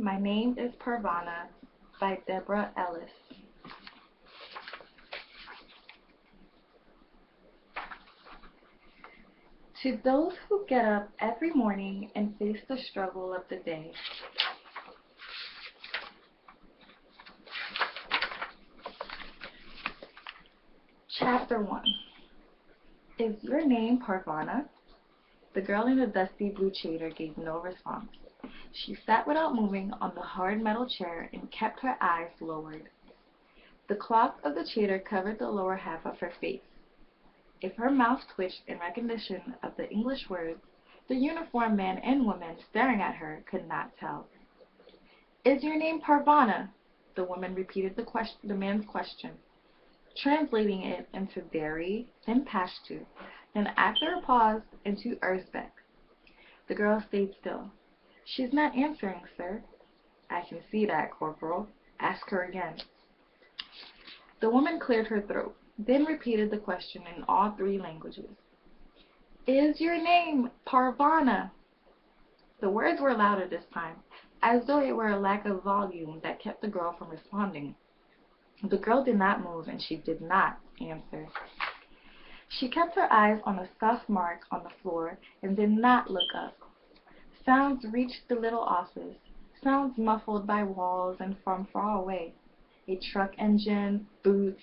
My name is Parvana by Deborah Ellis. To those who get up every morning and face the struggle of the day. Chapter 1. Is your name Parvana? The girl in the dusty blue chair gave no response. She sat without moving on the hard metal chair and kept her eyes lowered. The cloth of the chair covered the lower half of her face. If her mouth twitched in recognition of the English words, the uniformed man and woman staring at her could not tell. Is your name Parvana? The woman repeated the man's question, translating it into Dari, then Pashto, then after a pause into Uzbek. The girl stayed still. She's not answering, sir. I can see that, Corporal. Ask her again. The woman cleared her throat, then repeated the question in all three languages. Is your name Parvana? The words were louder this time, as though it were a lack of volume that kept the girl from responding. The girl did not move, and she did not answer. She kept her eyes on a soft mark on the floor and did not look up. Sounds reached the little office, sounds muffled by walls and from far away. A truck engine, boots,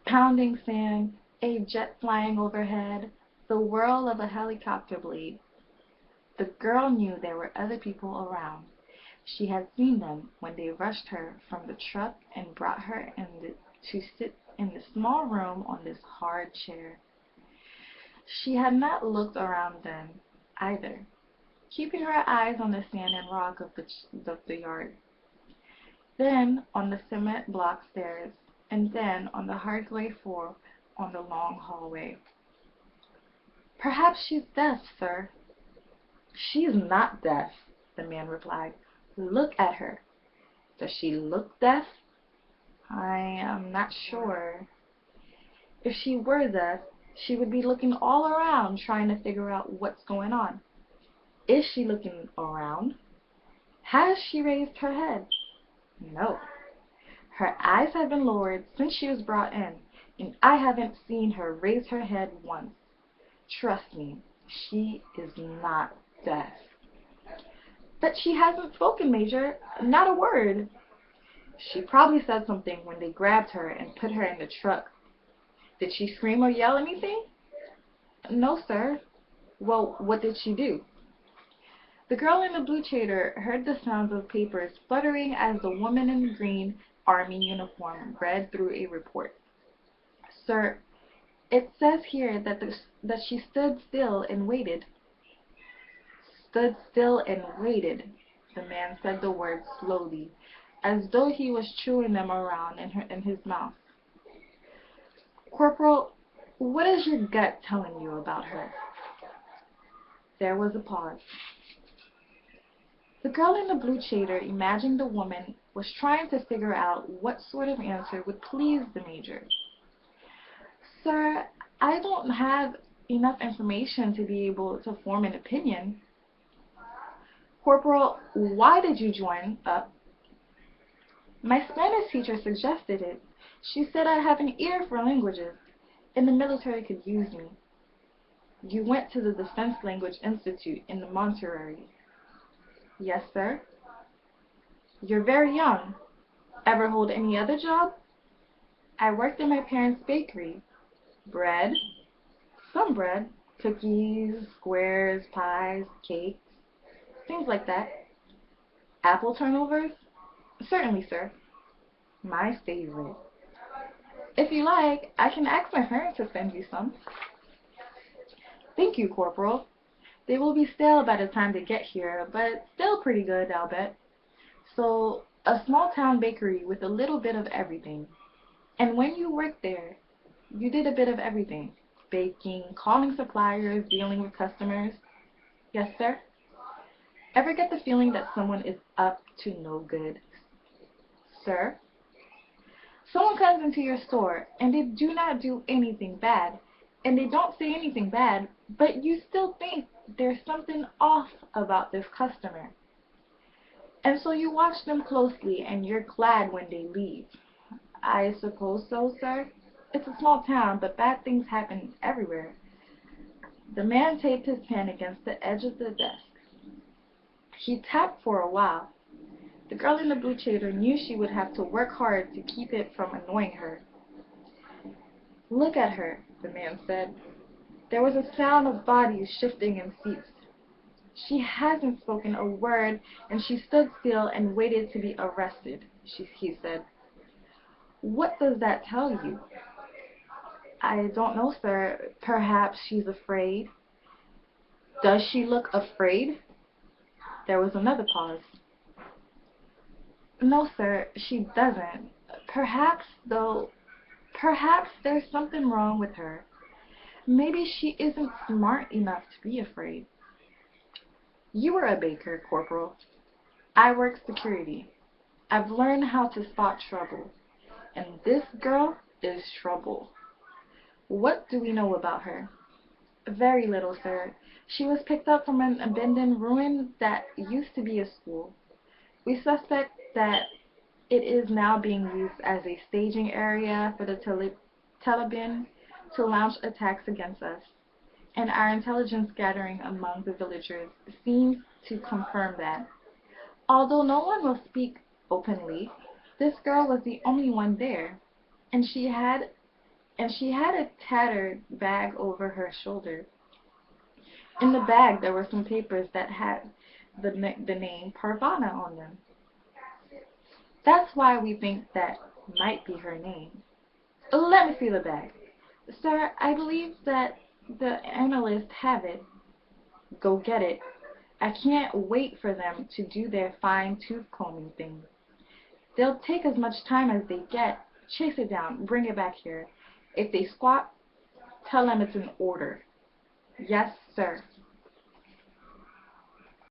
pounding sand, a jet flying overhead, the whirl of a helicopter blade. The girl knew there were other people around. She had seen them when they rushed her from the truck and brought her to sit in the small room on this hard chair. She had not looked around then, either, keeping her eyes on the sand and rock of the yard, then on the cement block stairs, and then on the hard clay floor on the long hallway. Perhaps she's deaf, sir. She's not deaf, the man replied. Look at her. Does she look deaf? I am not sure. If she were deaf, she would be looking all around trying to figure out what's going on. Is she looking around? Has she raised her head? No. Her eyes have been lowered since she was brought in, and I haven't seen her raise her head once. Trust me, she is not deaf. But she hasn't spoken, Major. Not a word. She probably said something when they grabbed her and put her in the truck. Did she scream or yell anything? No, sir. Well, what did she do? The girl in the blue chair heard the sounds of papers fluttering as the woman in the green army uniform read through a report. Sir, it says here that she stood still and waited. Stood still and waited. The man said the words slowly, as though he was chewing them around in his mouth. Corporal, what is your gut telling you about her? There was a pause. The girl in the blue chair imagined the woman was trying to figure out what sort of answer would please the major. Sir, I don't have enough information to be able to form an opinion. Corporal, why did you join up? My Spanish teacher suggested it. She said I have an ear for languages, and the military could use me. You went to the Defense Language Institute in the Monterey. Yes, sir. You're very young. Ever hold any other job? I worked in my parents' bakery. Bread? Some bread. Cookies, squares, pies, cakes. Things like that. Apple turnovers? Certainly, sir. My favorite. If you like, I can ask my parents to send you some. Thank you, Corporal. They will be stale by the time they get here, but still pretty good, I'll bet. So, a small town bakery with a little bit of everything. And when you worked there, you did a bit of everything. Baking, calling suppliers, dealing with customers. Yes, sir? Ever get the feeling that someone is up to no good? Sir? Someone comes into your store, and they do not do anything bad, and they don't say anything bad, but you still think there's something off about this customer. And so you watch them closely and you're glad when they leave. I suppose so, sir. It's a small town, but bad things happen everywhere. The man taped his pen against the edge of the desk. He tapped for a while. The girl in the blue cheater knew she would have to work hard to keep it from annoying her. Look at her, the man said. There was a sound of bodies shifting in seats. She hasn't spoken a word, and she stood still and waited to be arrested, he said. What does that tell you? I don't know, sir. Perhaps she's afraid. Does she look afraid? There was another pause. No, sir, she doesn't. Perhaps, though, perhaps there's something wrong with her. Maybe she isn't smart enough to be afraid. You were a baker, Corporal. I work security. I've learned how to spot trouble. And this girl is trouble. What do we know about her? Very little, sir. She was picked up from an abandoned ruin that used to be a school. We suspect that it is now being used as a staging area for the Taliban to launch attacks against us, and our intelligence gathering among the villagers seems to confirm that. Although no one will speak openly, this girl was the only one there, and she had a tattered bag over her shoulder. In the bag there were some papers that had the name Parvana on them. That's why we think that might be her name. Let me see the bag. Sir, I believe that the analysts have it. Go get it. I can't wait for them to do their fine tooth combing thing. They'll take as much time as they get. Chase it down. Bring it back here. If they squat, tell them it's an order. Yes, sir.